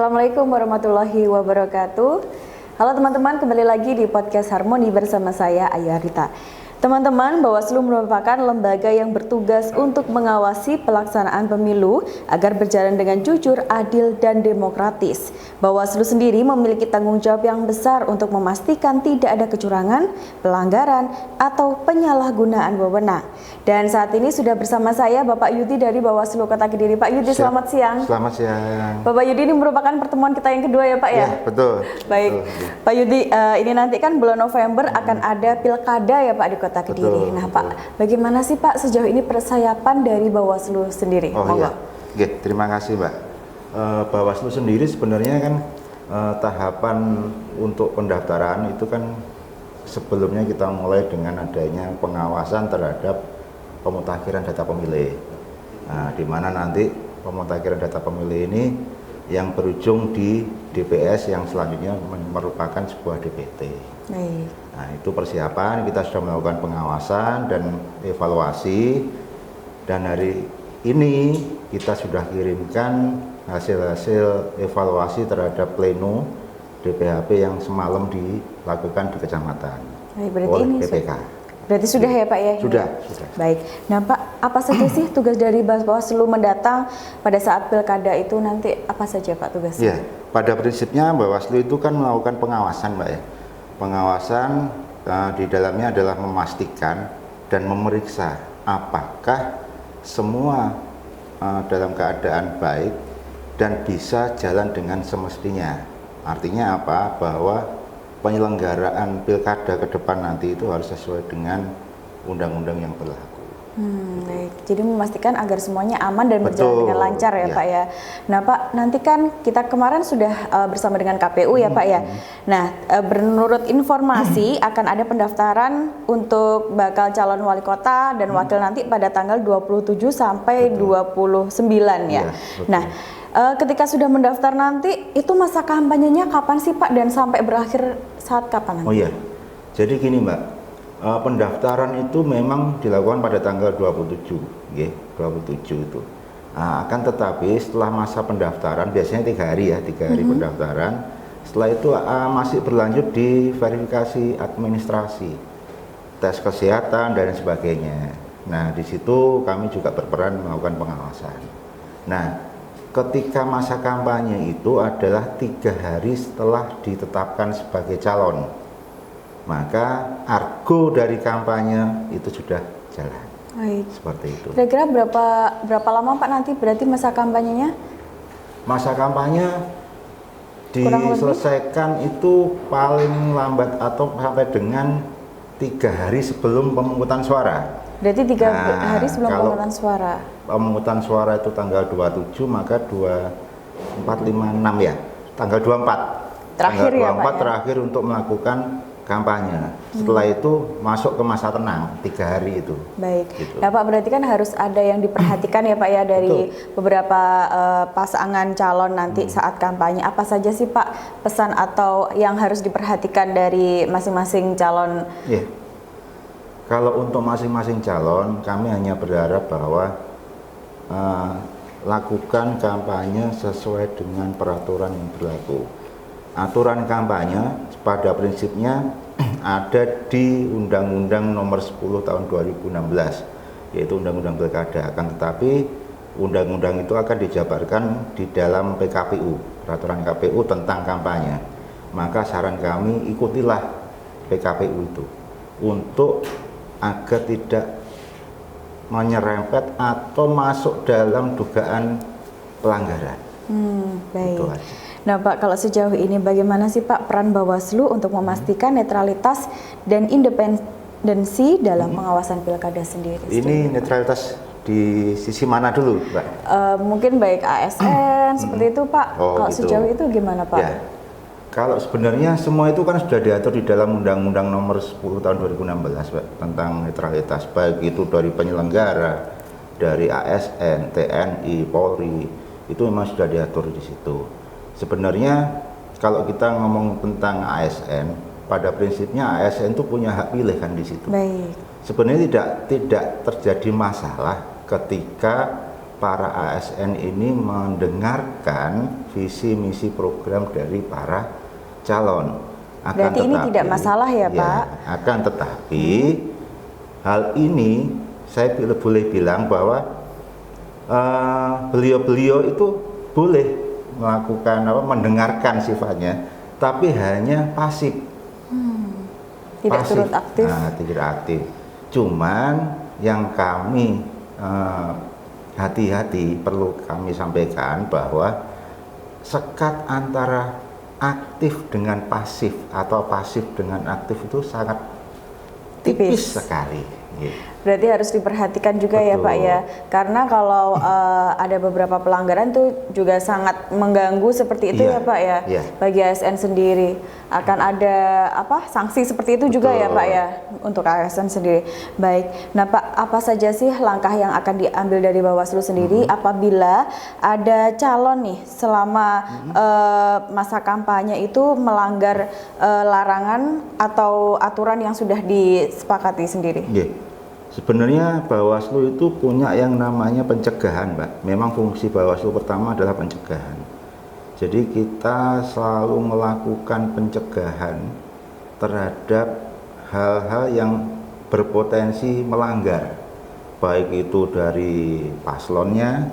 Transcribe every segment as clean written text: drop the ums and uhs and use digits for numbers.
Assalamualaikum warahmatullahi wabarakatuh. Halo teman-teman, kembali lagi di podcast Harmoni bersama saya Ayu Arita. Teman-teman, Bawaslu merupakan lembaga yang bertugas untuk mengawasi pelaksanaan pemilu agar berjalan dengan jujur, adil, dan demokratis. Bawaslu sendiri memiliki tanggung jawab yang besar untuk memastikan tidak ada kecurangan, pelanggaran, atau penyalahgunaan wewenang. Dan saat ini sudah bersama saya Bapak Yudi dari Bawaslu Kota Kediri. Pak Yudi, selamat siang. Selamat siang. Bapak Yudi, ini merupakan pertemuan kita yang kedua ya Pak ya? Ya, betul. Baik, betul. Pak Yudi, ini nanti kan bulan November akan ada pilkada ya Pak di Kota Kediri. Betul, nah Pak, bagaimana sih Pak sejauh ini persiapan dari Bawaslu sendiri? Oh iya, oke, terima kasih Mbak. Bawaslu sendiri sebenarnya kan tahapan untuk pendaftaran itu kan sebelumnya kita mulai dengan adanya pengawasan terhadap pemutakhiran data pemilih. Nah, di mana nanti pemutakhiran data pemilih ini yang berujung di DPS yang selanjutnya merupakan sebuah DPT. Baik. Nah, itu persiapan, kita sudah melakukan pengawasan dan evaluasi, dan hari ini kita sudah kirimkan hasil-hasil evaluasi terhadap pleno DPHP yang semalam dilakukan di kecamatan. Baik, berarti oleh ini PPK. Berarti sudah ya Pak ya? Sudah. Baik. Nah Pak, apa saja sih tugas dari Bawaslu mendatang pada saat pilkada itu nanti apa saja Pak tugasnya? Ya, pada prinsipnya Bawaslu itu kan melakukan pengawasan Mbak ya. Pengawasan di dalamnya adalah memastikan dan memeriksa apakah semua dalam keadaan baik dan bisa jalan dengan semestinya. Artinya apa? Bahwa penyelenggaraan pilkada ke depan nanti itu harus sesuai dengan undang-undang yang berlaku. Baik. Jadi memastikan agar semuanya aman dan berjalan dengan lancar ya Pak ya. Nah Pak, nanti kan kita kemarin sudah bersama dengan KPU ya Pak ya. Nah, menurut informasi akan ada pendaftaran untuk bakal calon wali kota dan wakil nanti pada tanggal 27 sampai 29 ya. Nah, ketika sudah mendaftar nanti itu masa kampanyenya kapan sih Pak dan sampai berakhir saat kapan nanti? Oh iya. Jadi gini Mbak. Pendaftaran itu memang dilakukan pada tanggal 27, 27 itu. Nah, akan tetapi setelah masa pendaftaran, biasanya 3 hari ya, 3 hari pendaftaran. Setelah itu masih berlanjut di verifikasi administrasi, tes kesehatan dan sebagainya. Nah, di situ kami juga berperan melakukan pengawasan. Nah, ketika masa kampanye itu adalah 3 hari setelah ditetapkan sebagai calon, maka argo dari kampanye itu sudah jalan. Baik. Seperti itu. Kira-kira berapa lama Pak nanti berarti masa kampanyenya? Masa kampanye diselesaikan itu paling lambat atau sampai dengan 3 hari sebelum pemungutan suara. Berarti 3 hari sebelum pemungutan suara. Pemungutan suara itu tanggal 27, maka 24, 5, 6 ya. Tanggal 24. Terakhir tanggal 24 ya Pak, terakhir untuk melakukan kampanye. Setelah itu masuk ke masa tenang 3 hari itu. Baik. Gitu. Nah Pak, berarti kan harus ada yang diperhatikan ya Pak ya dari beberapa pasangan calon nanti saat kampanye. Apa saja sih Pak pesan atau yang harus diperhatikan dari masing-masing calon? Yeah. Kalau untuk masing-masing calon, kami hanya berharap bahwa lakukan kampanye sesuai dengan peraturan yang berlaku. Aturan kampanye pada prinsipnya ada di Undang-Undang Nomor 10 Tahun 2016, yaitu Undang-Undang Pilkada. Akan tetapi undang-undang itu akan dijabarkan di dalam PKPU, peraturan KPU tentang kampanye. Maka saran kami ikutilah PKPU itu untuk agar tidak menyerempet atau masuk dalam dugaan pelanggaran. Baik. Itu aja. Nah Pak, kalau sejauh ini bagaimana sih Pak peran Bawaslu untuk memastikan netralitas dan independensi dalam pengawasan pilkada sendiri? Ini netralitas di sisi mana dulu, Mbak? Mungkin baik ASN seperti itu Pak. Kalau gitu. sejauh itu gimana Pak? Ya. Kalau sebenarnya semua itu kan sudah diatur di dalam Undang-Undang Nomor 10 Tahun 2016, Pak, tentang netralitas, baik itu dari penyelenggara, dari ASN, TNI, Polri, itu memang sudah diatur di situ. Sebenarnya kalau kita ngomong tentang ASN, pada prinsipnya ASN itu punya hak pilih kan di situ. Baik. Sebenarnya tidak terjadi masalah ketika para ASN ini mendengarkan visi misi program dari para calon. Berarti ini tidak masalah ya, Pak? Akan tetapi hal ini saya boleh bilang bahwa beliau-beliau itu boleh melakukan mendengarkan sifatnya, tapi hanya pasif. Tidak turut aktif. Nah, tidak aktif. Cuman yang kami hati-hati perlu kami sampaikan bahwa sekat antara aktif dengan pasif atau pasif dengan aktif itu sangat tipis sekali. Berarti harus diperhatikan juga. Betul. Ya Pak ya, karena kalau ada beberapa pelanggaran tuh juga sangat mengganggu seperti itu. Ya Pak ya, bagi ASN sendiri akan ada sanksi seperti itu. Betul. Juga ya Pak ya untuk ASN sendiri. Baik, nah Pak, apa saja sih langkah yang akan diambil dari Bawaslu sendiri apabila ada calon nih selama masa kampanye itu melanggar larangan atau aturan yang sudah disepakati sendiri? Sebenarnya Bawaslu itu punya yang namanya pencegahan, Mbak. Memang fungsi Bawaslu pertama adalah pencegahan. Jadi kita selalu melakukan pencegahan terhadap hal-hal yang berpotensi melanggar, baik itu dari paslonnya,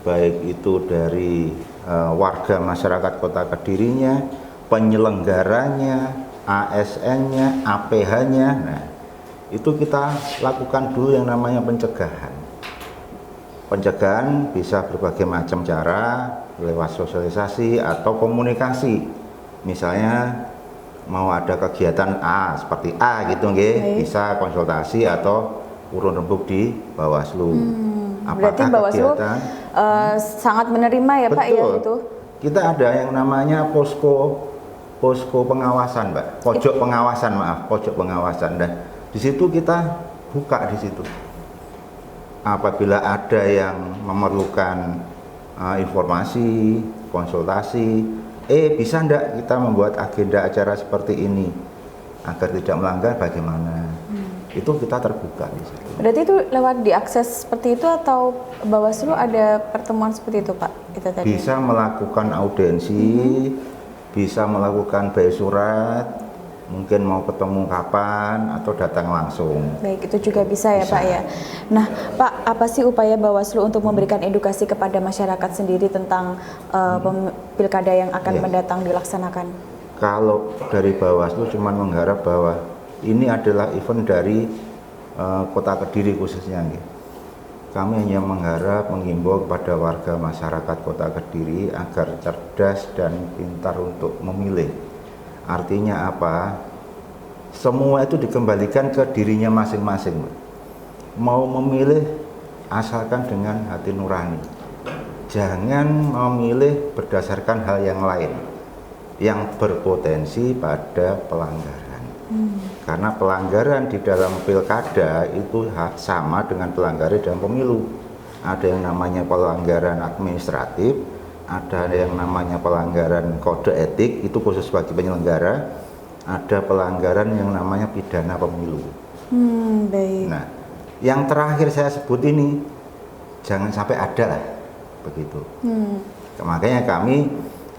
baik itu dari warga masyarakat Kota Kedirinya, penyelenggaranya, ASN-nya, APH-nya. Nah, itu kita lakukan dulu yang namanya pencegahan. Pencegahan bisa berbagai macam cara, lewat sosialisasi atau komunikasi. Misalnya mau ada kegiatan A seperti A gitu bisa konsultasi atau urun rembuk di Bawaslu. Berarti Bawaslu sangat menerima ya. Betul. Pak ya itu. Kita ada yang namanya posko pengawasan, Mbak. Pojok pengawasan. Dan di situ kita buka di situ. Apabila ada yang memerlukan informasi, konsultasi, bisa enggak kita membuat agenda acara seperti ini agar tidak melanggar bagaimana? Itu kita terbuka di situ. Berarti itu lewat diakses seperti itu atau Bawaslu ada pertemuan seperti itu, Pak? Itu tadi. Bisa melakukan audiensi, bisa melakukan by surat, mungkin mau ketemu kapan atau datang langsung. Baik, itu juga bisa ya Pak ya. Nah Pak, apa sih upaya Bawaslu untuk memberikan edukasi kepada masyarakat sendiri tentang pilkada yang akan mendatang dilaksanakan? Kalau dari Bawaslu cuma mengharap bahwa ini adalah event dari Kota Kediri khususnya. Kami hanya mengharap mengimbau kepada warga masyarakat Kota Kediri agar cerdas dan pintar untuk memilih. Artinya apa? Semua itu dikembalikan ke dirinya masing-masing. Mau memilih asalkan dengan hati nurani. Jangan memilih berdasarkan hal yang lain yang berpotensi pada pelanggaran. Karena pelanggaran di dalam pilkada itu sama dengan pelanggaran dalam pemilu. Ada yang namanya pelanggaran administratif, ada yang namanya pelanggaran kode etik, itu khusus bagi penyelenggara. Ada pelanggaran yang namanya pidana pemilu. Baik. Nah, yang terakhir saya sebut ini jangan sampai ada lah, begitu. Makanya kami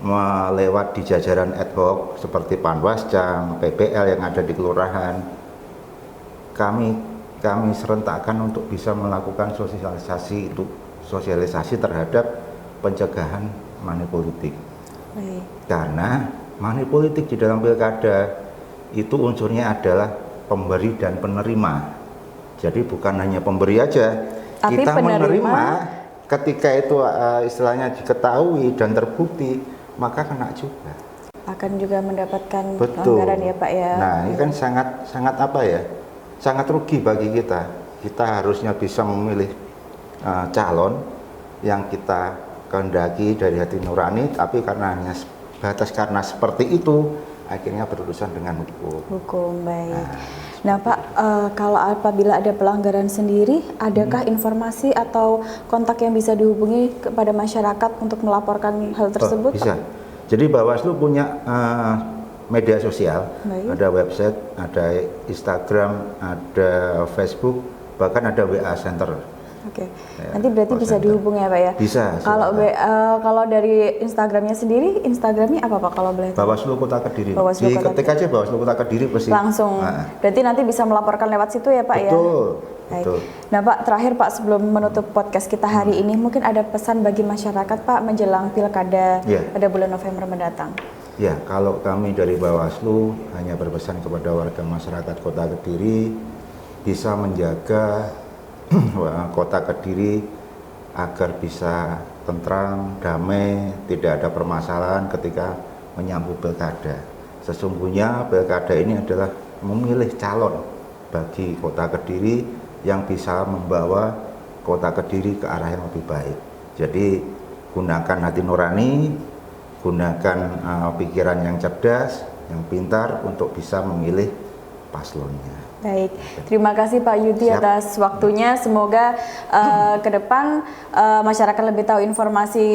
melewat di jajaran ad hoc seperti Panwascam, PPL yang ada di kelurahan, kami serentakkan untuk bisa melakukan sosialisasi terhadap pencegahan money politik. Karena money politik di dalam pilkada itu unsurnya adalah pemberi dan penerima. Jadi bukan hanya pemberi aja, tapi kita menerima ketika itu istilahnya diketahui dan terbukti, maka kena juga. Akan juga mendapatkan pelanggaran ya Pak ya. Nah ini kan sangat apa ya, sangat rugi bagi kita. Kita harusnya bisa memilih calon yang kita kehendaki dari hati nurani, tapi karena hanya karena seperti itu akhirnya berurusan dengan hukum. Baik. Nah Pak, kalau apabila ada pelanggaran sendiri, adakah informasi atau kontak yang bisa dihubungi kepada masyarakat untuk melaporkan hal tersebut? Bisa. Pak? Jadi Bawaslu punya media sosial, ada website, ada Instagram, ada Facebook, bahkan ada WA Center. Oke. Ya, Nanti berarti call bisa center. dihubungi ya Pak ya? Bisa. Kalau silakan. kalau dari Instagramnya sendiri, Instagramnya apa Pak kalau boleh tahu? Bawaslu Kota Kediri. Bawaslu Di Kota ketik aja Bawaslu Kota Kediri pasti. Langsung. Nah, Berarti nanti bisa melaporkan lewat situ ya Pak ya? betul. Baik. Betul. Nah Pak, terakhir Pak sebelum menutup podcast kita hari ini, mungkin ada pesan bagi masyarakat Pak menjelang pilkada Ya. pada bulan November mendatang. Ya, kalau kami dari Bawaslu hanya berpesan kepada warga masyarakat Kota Kediri bisa menjaga Kota Kediri agar bisa tentram, damai, tidak ada permasalahan ketika menyambut pilkada. Sesungguhnya pilkada ini adalah memilih calon bagi Kota Kediri yang bisa membawa Kota Kediri ke arah yang lebih baik. Jadi gunakan hati nurani, gunakan pikiran yang cerdas, yang pintar untuk bisa memilih paslonnya. Baik, terima kasih Pak Yudi Siap. atas waktunya. Semoga ke depan masyarakat lebih tahu informasi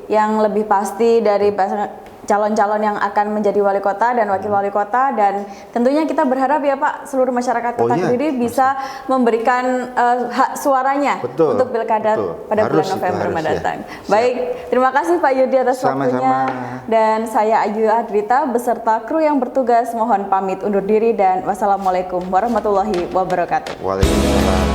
yang lebih pasti dari calon-calon yang akan menjadi wali kota dan wakil wali kota, dan tentunya kita berharap ya Pak seluruh masyarakat Kota Kediri bisa memberikan hak suaranya Betul, untuk pilkada betul. pada bulan Harus, November harus, mendatang. ya. Siap. Baik, terima kasih Pak Yudi atas Sama-sama. waktunya, dan saya Ayu Adrita beserta kru yang bertugas mohon pamit undur diri dan wassalamualaikum warahmatullahi wabarakatuh. Waalaikumsalam.